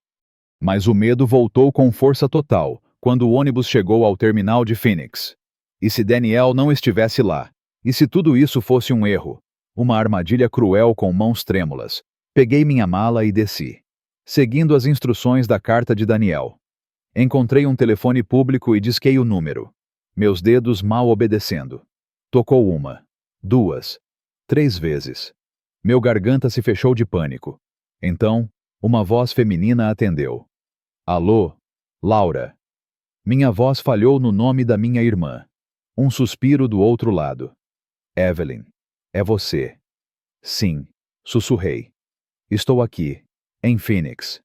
S1: Mas o medo voltou com força total quando o ônibus chegou ao terminal de Phoenix. E se Daniel não estivesse lá? E se tudo isso fosse um erro? Uma armadilha cruel com mãos trêmulas. Peguei minha mala e desci, seguindo as instruções da carta de Daniel. Encontrei um telefone público e disquei o número. Meus dedos mal obedecendo. Tocou 1, 2, 3 vezes. Meu garganta se fechou de pânico. Então, uma voz feminina atendeu. Alô, Laura. Minha voz falhou no nome da minha irmã. Um suspiro do outro lado. Evelyn, é você. Sim, sussurrei. Estou aqui, em Phoenix.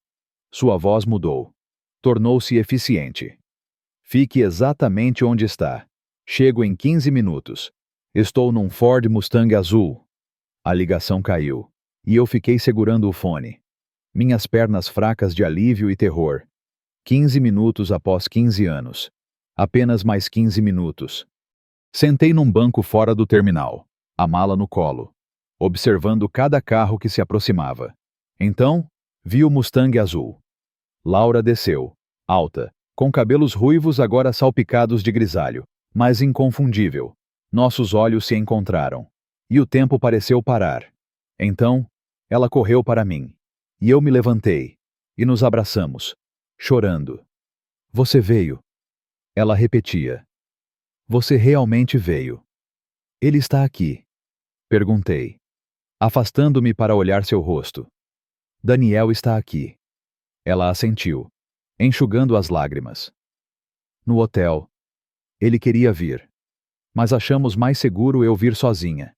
S1: Sua voz mudou. Tornou-se eficiente. Fique exatamente onde está. Chego em 15 minutos. Estou num Ford Mustang azul. A ligação caiu, e eu fiquei segurando o fone. Minhas pernas fracas de alívio e terror. 15 minutos após 15 anos. Apenas mais 15 minutos. Sentei num banco fora do terminal, a mala no colo, observando cada carro que se aproximava. Então, vi o Mustang azul. Laura desceu, alta, com cabelos ruivos agora salpicados de grisalho, mas inconfundível. Nossos olhos se encontraram, e o tempo pareceu parar. Então, ela correu para mim, e eu me levantei, e nos abraçamos, chorando. Você veio. Ela repetia. Você realmente veio. Ele está aqui. Perguntei, afastando-me para olhar seu rosto. Daniel está aqui. Ela assentiu, enxugando as lágrimas. No hotel. Ele queria vir. Mas achamos mais seguro eu vir sozinha.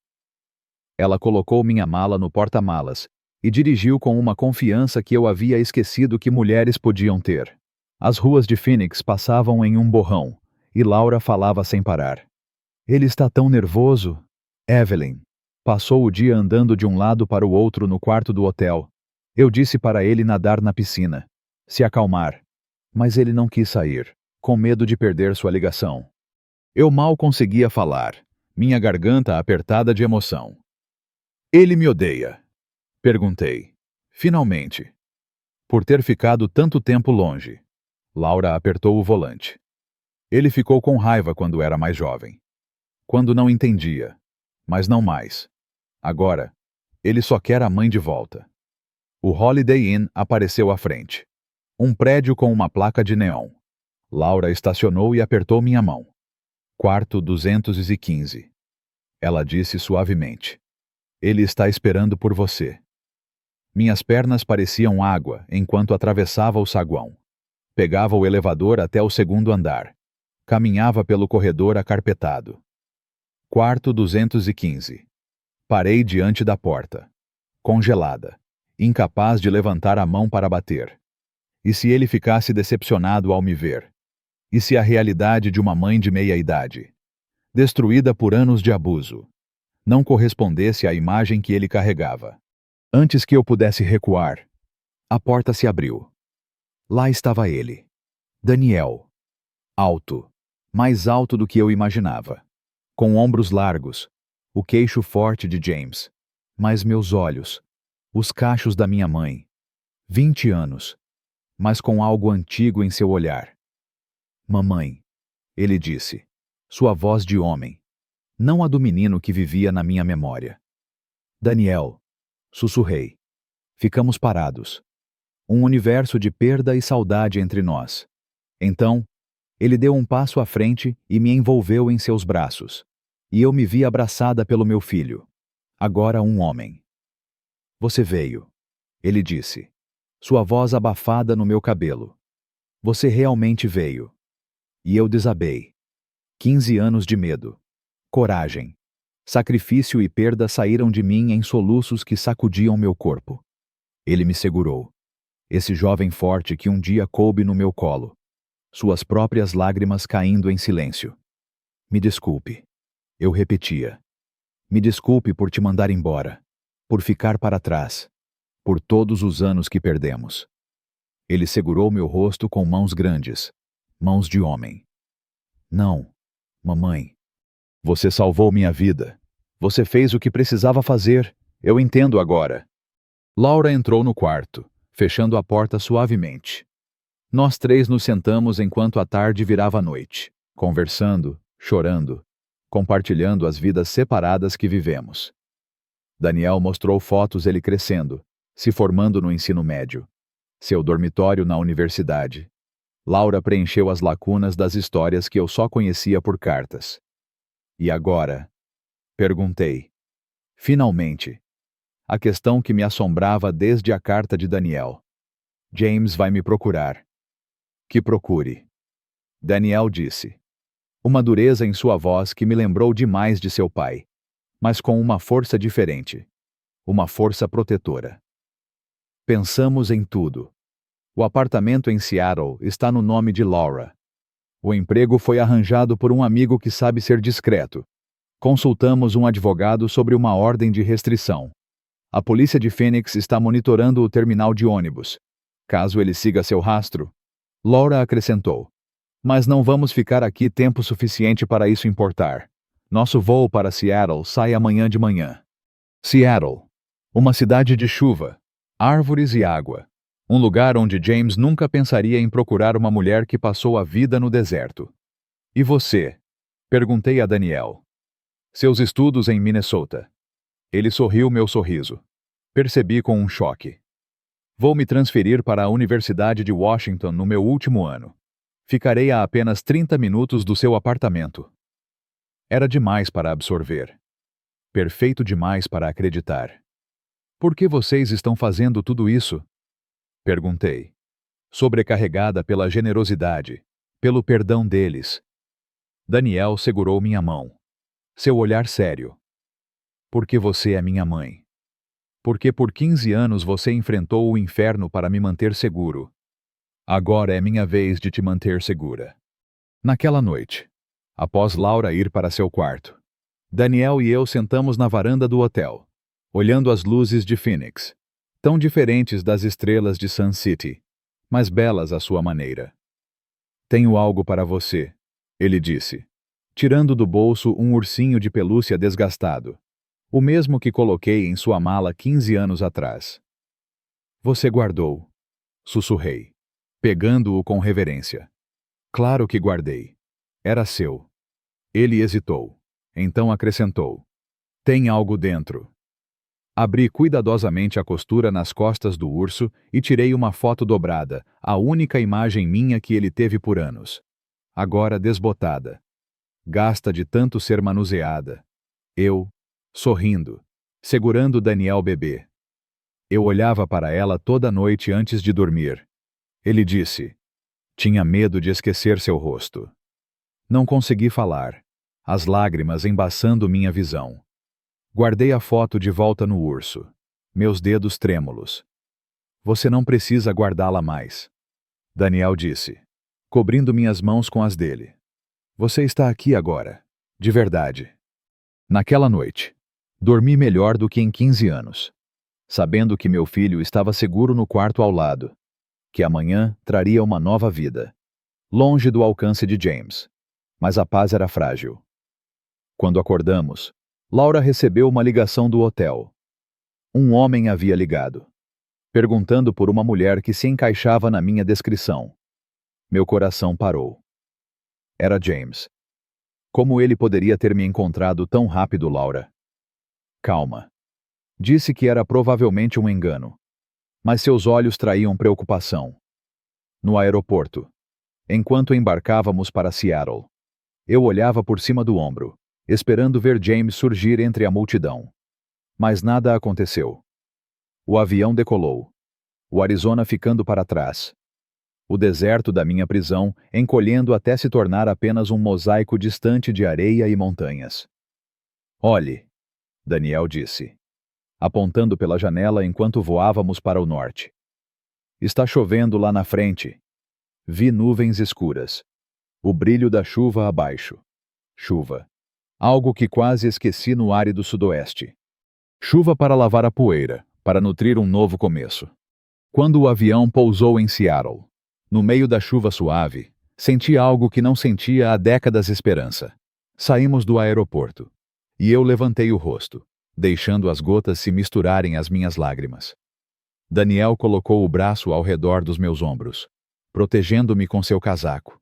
S1: Ela colocou minha mala no porta-malas e dirigiu com uma confiança que eu havia esquecido que mulheres podiam ter. As ruas de Phoenix passavam em um borrão, e Laura falava sem parar. Ele está tão nervoso. Evelyn. Passou o dia andando de um lado para o outro no quarto do hotel. Eu disse para ele nadar na piscina, se acalmar. Mas ele não quis sair, com medo de perder sua ligação. Eu mal conseguia falar, minha garganta apertada de emoção. Ele me odeia? Perguntei. Finalmente. Por ter ficado tanto tempo longe. Laura apertou o volante. Ele ficou com raiva quando era mais jovem. Quando não entendia. Mas não mais. Agora, ele só quer a mãe de volta. O Holiday Inn apareceu à frente. Um prédio com uma placa de neon. Laura estacionou e apertou minha mão. Quarto 215. Ela disse suavemente. Ele está esperando por você. Minhas pernas pareciam água enquanto atravessava o saguão. Pegava o elevador até o segundo andar. Caminhava pelo corredor acarpetado. Quarto 215. Parei diante da porta. Congelada. Incapaz de levantar a mão para bater. E se ele ficasse decepcionado ao me ver? E se a realidade de uma mãe de meia-idade? Destruída por anos de abuso. não correspondesse à imagem que ele carregava. Antes que eu pudesse recuar, a porta se abriu. Lá estava ele, Daniel, alto, mais alto do que eu imaginava, com ombros largos, o queixo forte de James, mas meus olhos, os cachos da minha mãe, 20 anos, mas com algo antigo em seu olhar. Mamãe, ele disse, sua voz de homem, não a do menino que vivia na minha memória. Daniel, sussurrei. Ficamos parados. Um universo de perda e saudade entre nós. Então, ele deu um passo à frente e me envolveu em seus braços. E eu me vi abraçada pelo meu filho. Agora um homem. Você veio, ele disse. Sua voz abafada no meu cabelo. Você realmente veio. E eu desabei. 15 anos de medo. Coragem. Sacrifício e perda saíram de mim em soluços que sacudiam meu corpo. Ele me segurou. Esse jovem forte que um dia coube no meu colo. Suas próprias lágrimas caindo em silêncio. Me desculpe. Eu repetia. Me desculpe por te mandar embora. Por ficar para trás. Por todos os anos que perdemos. Ele segurou meu rosto com mãos grandes. Mãos de homem. Não, mamãe. Você salvou minha vida. Você fez o que precisava fazer. Eu entendo agora. Laura entrou no quarto, fechando a porta suavemente. Nós três nos sentamos enquanto a tarde virava noite, conversando, chorando, compartilhando as vidas separadas que vivemos. Daniel mostrou fotos ele crescendo, se formando no ensino médio. Seu dormitório na universidade. Laura preencheu as lacunas das histórias que eu só conhecia por cartas. E agora? Perguntei. Finalmente. A questão que me assombrava desde a carta de Daniel. James vai me procurar. Que procure. Daniel disse. Uma dureza em sua voz que me lembrou demais de seu pai, mas com uma força diferente. Uma força protetora. Pensamos em tudo. O apartamento em Seattle está no nome de Laura. O emprego foi arranjado por um amigo que sabe ser discreto. Consultamos um advogado sobre uma ordem de restrição. A polícia de Phoenix está monitorando o terminal de ônibus. Caso ele siga seu rastro, Laura acrescentou. Mas não vamos ficar aqui tempo suficiente para isso importar. Nosso voo para Seattle sai amanhã de manhã. Seattle. Uma cidade de chuva, árvores e água. Um lugar onde James nunca pensaria em procurar uma mulher que passou a vida no deserto. E você? Perguntei a Daniel. Seus estudos em Minnesota. Ele sorriu meu sorriso. Percebi com um choque. Vou me transferir para a Universidade de Washington no meu último ano. Ficarei a apenas 30 minutos do seu apartamento. Era demais para absorver. Perfeito demais para acreditar. Por que vocês estão fazendo tudo isso? Perguntei. Sobrecarregada pela generosidade, pelo perdão deles. Daniel segurou minha mão. Seu olhar sério. Porque você é minha mãe. Porque por 15 anos você enfrentou o inferno para me manter seguro. Agora é minha vez de te manter segura. Naquela noite, após Laura ir para seu quarto, Daniel e eu sentamos na varanda do hotel, olhando as luzes de Phoenix, tão diferentes das estrelas de Sun City, mas belas à sua maneira. Tenho algo para você, ele disse, tirando do bolso um ursinho de pelúcia desgastado, o mesmo que coloquei em sua mala 15 anos atrás. Você guardou, sussurrei, pegando-o com reverência. Claro que guardei. Era seu. Ele hesitou, então acrescentou. Tem algo dentro. Abri cuidadosamente a costura nas costas do urso e tirei uma foto dobrada, a única imagem minha que ele teve por anos. Agora desbotada. Gasta de tanto ser manuseada. Eu, sorrindo, segurando Daniel bebê. Eu olhava para ela toda noite antes de dormir. Ele disse. Tinha medo de esquecer seu rosto. Não consegui falar, as lágrimas embaçando minha visão. Guardei a foto de volta no urso, meus dedos trêmulos. Você não precisa guardá-la mais. Daniel disse, cobrindo minhas mãos com as dele. Você está aqui agora, de verdade. Naquela noite, Dormi melhor do que em 15 anos, sabendo que meu filho estava seguro no quarto ao lado, que amanhã traria uma nova vida, longe do alcance de James. Mas a paz era frágil. Quando acordamos, Laura recebeu uma ligação do hotel. Um homem havia ligado, perguntando por uma mulher que se encaixava na minha descrição. Meu coração parou. Era James. Como ele poderia ter me encontrado tão rápido, Laura? Calma. Disse que era provavelmente um engano, mas seus olhos traíam preocupação. No aeroporto, enquanto embarcávamos para Seattle, eu olhava por cima do ombro, esperando ver James surgir entre a multidão. Mas nada aconteceu. O avião decolou, o Arizona ficando para trás. O deserto da minha prisão encolhendo até se tornar apenas um mosaico distante de areia e montanhas. Olhe, Daniel disse, apontando pela janela enquanto voávamos para o norte. Está chovendo lá na frente. Vi nuvens escuras. O brilho da chuva abaixo. Chuva. Algo que quase esqueci no árido sudoeste. Chuva para lavar a poeira, para nutrir um novo começo. Quando o avião pousou em Seattle, no meio da chuva suave, senti algo que não sentia há décadas: esperança. Saímos do aeroporto, e eu levantei o rosto, deixando as gotas se misturarem às minhas lágrimas. Daniel colocou o braço ao redor dos meus ombros, protegendo-me com seu casaco.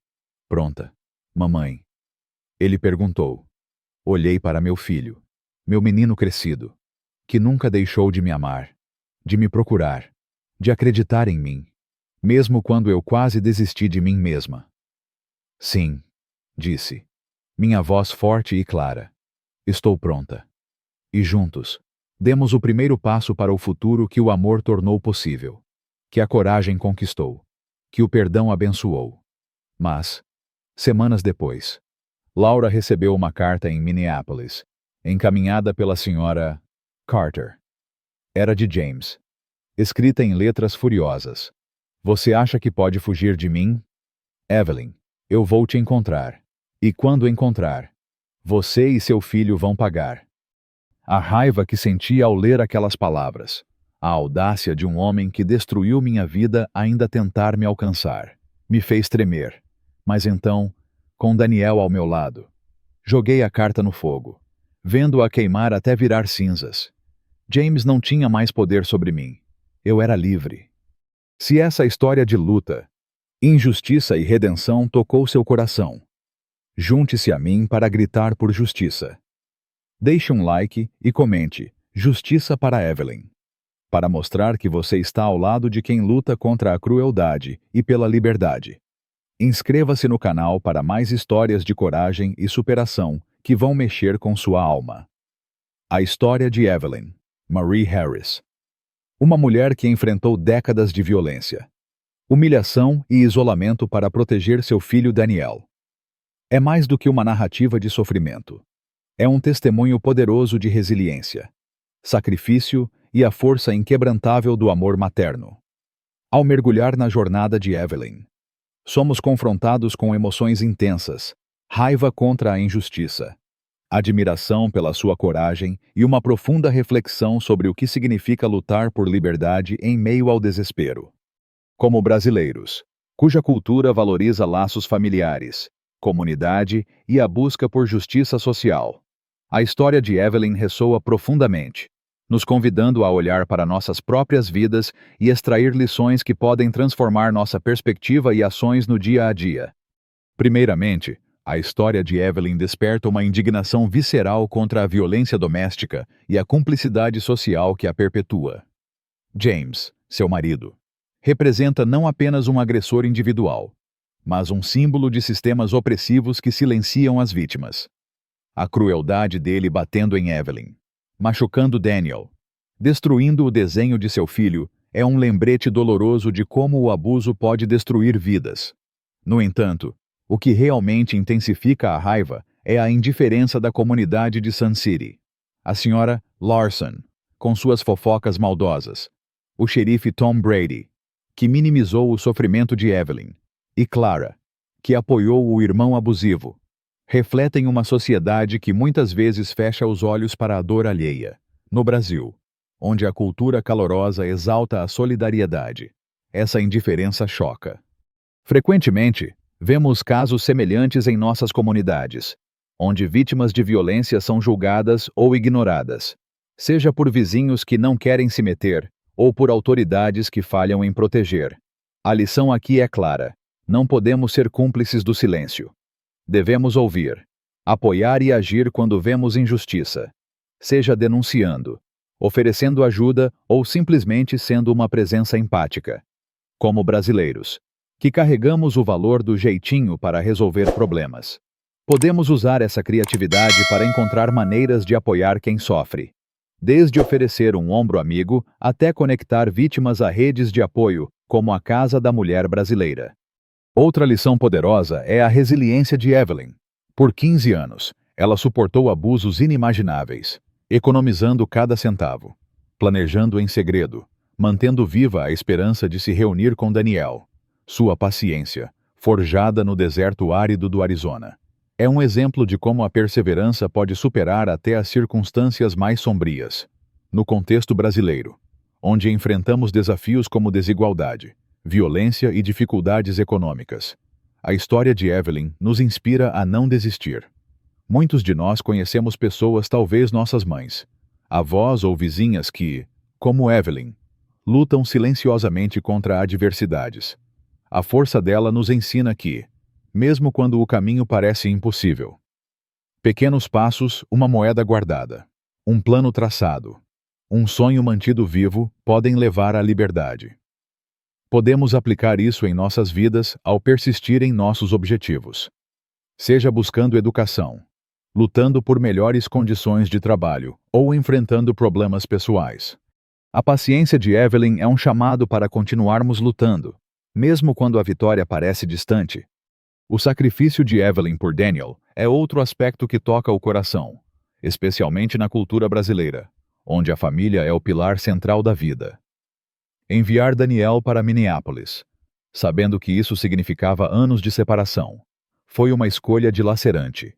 S1: Pronta, mamãe? Ele perguntou. Olhei para meu filho, meu menino crescido, que nunca deixou de me amar, de me procurar, de acreditar em mim, mesmo quando eu quase desisti de mim mesma. Sim, disse, minha voz forte e clara. Estou pronta. E juntos, demos o primeiro passo para o futuro que o amor tornou possível, que a coragem conquistou, que o perdão abençoou. Mas, semanas depois, Laura recebeu uma carta em Minneapolis, encaminhada pela senhora Carter. Era de James, escrita em letras furiosas. Você acha que pode fugir de mim? Evelyn, eu vou te encontrar. E quando encontrar, você e seu filho vão pagar. A raiva que senti ao ler aquelas palavras, a audácia de um homem que destruiu minha vida ainda tentar me alcançar, me fez tremer. Mas então, com Daniel ao meu lado, joguei a carta no fogo, vendo-a queimar até virar cinzas. James não tinha mais poder sobre mim. Eu era livre. Se essa história de luta, injustiça e redenção tocou seu coração, junte-se a mim para gritar por justiça. Deixe um like e comente "Justiça para Evelyn", para mostrar que você está ao lado de quem luta contra a crueldade e pela liberdade. Inscreva-se no canal para mais histórias de coragem e superação que vão mexer com sua alma. A história de Evelyn, Marie Harris. Uma mulher que enfrentou décadas de violência, humilhação e isolamento para proteger seu filho Daniel. É mais do que uma narrativa de sofrimento. É um testemunho poderoso de resiliência, sacrifício e a força inquebrantável do amor materno. Ao mergulhar na jornada de Evelyn, somos confrontados com emoções intensas, raiva contra a injustiça, admiração pela sua coragem e uma profunda reflexão sobre o que significa lutar por liberdade em meio ao desespero. Como brasileiros, cuja cultura valoriza laços familiares, comunidade e a busca por justiça social, a história de Evelyn ressoa profundamente, nos convidando a olhar para nossas próprias vidas e extrair lições que podem transformar nossa perspectiva e ações no dia a dia. Primeiramente, a história de Evelyn desperta uma indignação visceral contra a violência doméstica e a cumplicidade social que a perpetua. James, seu marido, representa não apenas um agressor individual, mas um símbolo de sistemas opressivos que silenciam as vítimas. A crueldade dele batendo em Evelyn, machucando Daniel, destruindo o desenho de seu filho, é um lembrete doloroso de como o abuso pode destruir vidas. No entanto, o que realmente intensifica a raiva é a indiferença da comunidade de Sun City. A senhora Larson, com suas fofocas maldosas. O xerife Tom Brady, que minimizou o sofrimento de Evelyn. E Clara, que apoiou o irmão abusivo. refletem uma sociedade que muitas vezes fecha os olhos para a dor alheia. No Brasil, onde a cultura calorosa exalta a solidariedade, essa indiferença choca. Frequentemente, vemos casos semelhantes em nossas comunidades, onde vítimas de violência são julgadas ou ignoradas, seja por vizinhos que não querem se meter, ou por autoridades que falham em proteger. A lição aqui é clara: não podemos ser cúmplices do silêncio. Devemos ouvir, apoiar e agir quando vemos injustiça, seja denunciando, oferecendo ajuda ou simplesmente sendo uma presença empática. Como brasileiros, que carregamos o valor do jeitinho para resolver problemas, podemos usar essa criatividade para encontrar maneiras de apoiar quem sofre, desde oferecer um ombro amigo até conectar vítimas a redes de apoio, como a Casa da Mulher Brasileira. Outra lição poderosa é a resiliência de Evelyn. Por 15 anos, ela suportou abusos inimagináveis, economizando cada centavo, planejando em segredo, mantendo viva a esperança de se reunir com Daniel. Sua paciência, forjada no deserto árido do Arizona, é um exemplo de como a perseverança pode superar até as circunstâncias mais sombrias. No contexto brasileiro, onde enfrentamos desafios como desigualdade, violência e dificuldades econômicas, a história de Evelyn nos inspira a não desistir. Muitos de nós conhecemos pessoas, talvez nossas mães, avós ou vizinhas que, como Evelyn, lutam silenciosamente contra adversidades. A força dela nos ensina que, mesmo quando o caminho parece impossível, pequenos passos, uma moeda guardada, um plano traçado, um sonho mantido vivo podem levar à liberdade. Podemos aplicar isso em nossas vidas ao persistir em nossos objetivos. Seja buscando educação, lutando por melhores condições de trabalho ou enfrentando problemas pessoais. A paciência de Evelyn é um chamado para continuarmos lutando, mesmo quando a vitória parece distante. O sacrifício de Evelyn por Daniel é outro aspecto que toca o coração, especialmente na cultura brasileira, onde a família é o pilar central da vida. Enviar Daniel para Minneapolis, sabendo que isso significava anos de separação, foi uma escolha dilacerante,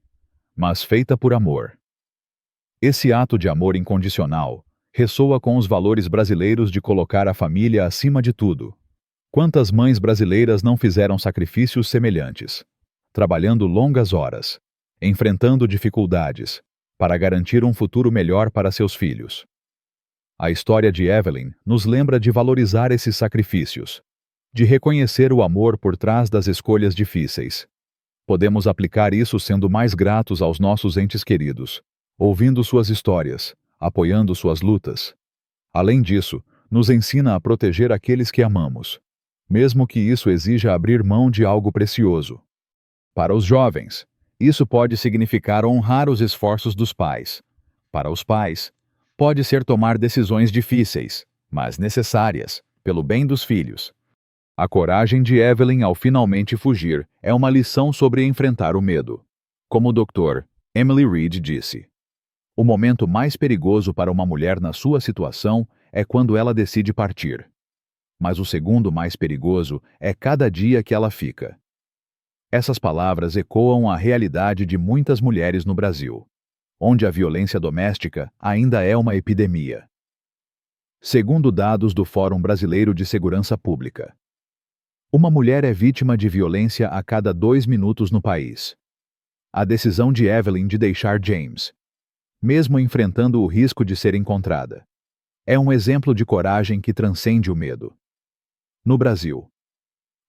S1: mas feita por amor. Esse ato de amor incondicional ressoa com os valores brasileiros de colocar a família acima de tudo. Quantas mães brasileiras não fizeram sacrifícios semelhantes, trabalhando longas horas, enfrentando dificuldades, para garantir um futuro melhor para seus filhos? A história de Evelyn nos lembra de valorizar esses sacrifícios, de reconhecer o amor por trás das escolhas difíceis. Podemos aplicar isso sendo mais gratos aos nossos entes queridos, ouvindo suas histórias, apoiando suas lutas. Além disso, nos ensina a proteger aqueles que amamos, mesmo que isso exija abrir mão de algo precioso. Para os jovens, isso pode significar honrar os esforços dos pais. Para os pais, pode ser tomar decisões difíceis, mas necessárias, pelo bem dos filhos. A coragem de Evelyn ao finalmente fugir é uma lição sobre enfrentar o medo. Como o Dr. Emily Reed disse, o momento mais perigoso para uma mulher na sua situação é quando ela decide partir. Mas o segundo mais perigoso é cada dia que ela fica. Essas palavras ecoam a realidade de muitas mulheres no Brasil, onde a violência doméstica ainda é uma epidemia. Segundo dados do Fórum Brasileiro de Segurança Pública, uma mulher é vítima de violência a cada 2 minutos no país. A decisão de Evelyn de deixar James, mesmo enfrentando o risco de ser encontrada, é um exemplo de coragem que transcende o medo. No Brasil,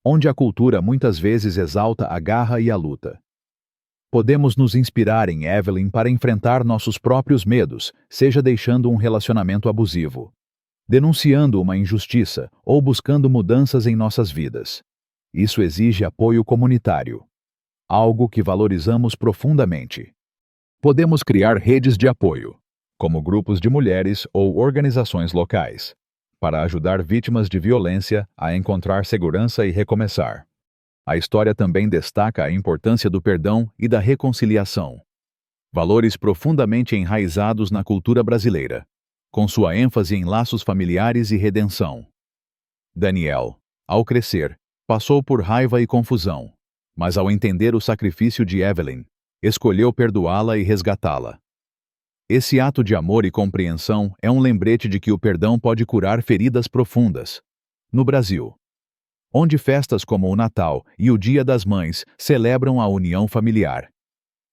S1: onde a cultura muitas vezes exalta a garra e a luta, podemos nos inspirar em Evelyn para enfrentar nossos próprios medos, seja deixando um relacionamento abusivo, denunciando uma injustiça ou buscando mudanças em nossas vidas. Isso exige apoio comunitário, algo que valorizamos profundamente. Podemos criar redes de apoio, como grupos de mulheres ou organizações locais, para ajudar vítimas de violência a encontrar segurança e recomeçar. A história também destaca a importância do perdão e da reconciliação, valores profundamente enraizados na cultura brasileira, com sua ênfase em laços familiares e redenção. Daniel, ao crescer, passou por raiva e confusão, mas ao entender o sacrifício de Evelyn, Escolheu perdoá-la e resgatá-la. Esse ato de amor e compreensão é um lembrete de que o perdão pode curar feridas profundas. No Brasil, onde festas como o Natal e o Dia das Mães celebram a união familiar,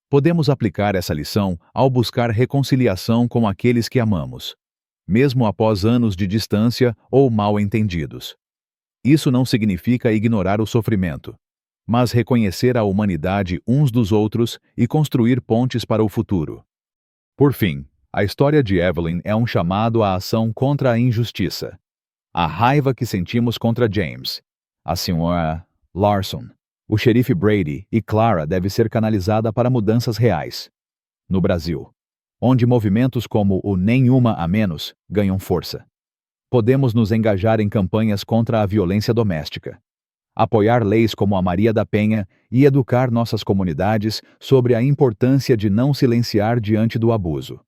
S1: podemos aplicar essa lição ao buscar reconciliação com aqueles que amamos, mesmo após anos de distância ou mal-entendidos. Isso não significa ignorar o sofrimento, mas reconhecer a humanidade uns dos outros e construir pontes para o futuro. Por fim, a história de Evelyn é um chamado à ação contra a injustiça. A raiva que sentimos contra James, a senhora Larson, o xerife Brady e Clara deve ser canalizada para mudanças reais. No Brasil, onde movimentos como o Nenhuma a Menos ganham força, podemos nos engajar em campanhas contra a violência doméstica, apoiar leis como a Maria da Penha e educar nossas comunidades sobre a importância de não silenciar diante do abuso.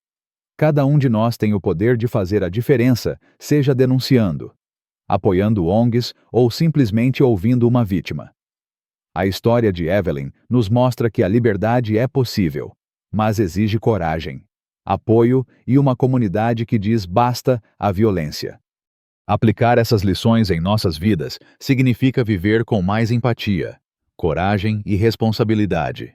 S1: Cada um de nós tem o poder de fazer a diferença, seja denunciando, apoiando ONGs ou simplesmente ouvindo uma vítima. A história de Evelyn nos mostra que a liberdade é possível, mas exige coragem, apoio e uma comunidade que diz basta à violência. Aplicar essas lições em nossas vidas significa viver com mais empatia, coragem e responsabilidade.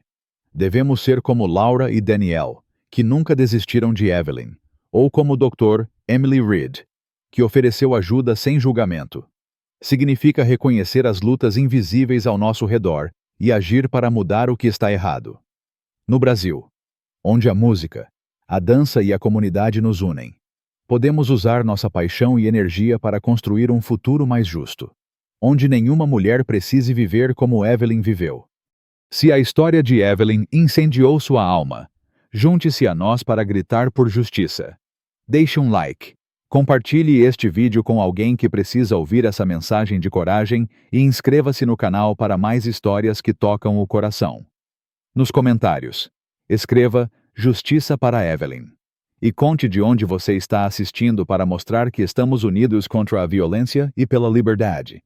S1: Devemos ser como Laura e Danielle, que nunca desistiram de Evelyn, ou como o Dr. Emily Reed, que ofereceu ajuda sem julgamento. Significa reconhecer as lutas invisíveis ao nosso redor e agir para mudar o que está errado. No Brasil, onde a música, a dança e a comunidade nos unem, podemos usar nossa paixão e energia para construir um futuro mais justo, onde nenhuma mulher precise viver como Evelyn viveu. Se a história de Evelyn incendiou sua alma, junte-se a nós para gritar por justiça. Deixe um like, compartilhe este vídeo com alguém que precisa ouvir essa mensagem de coragem e inscreva-se no canal para mais histórias que tocam o coração. Nos comentários, escreva Justiça para Evelyn. E conte de onde você está assistindo para mostrar que estamos unidos contra a violência e pela liberdade.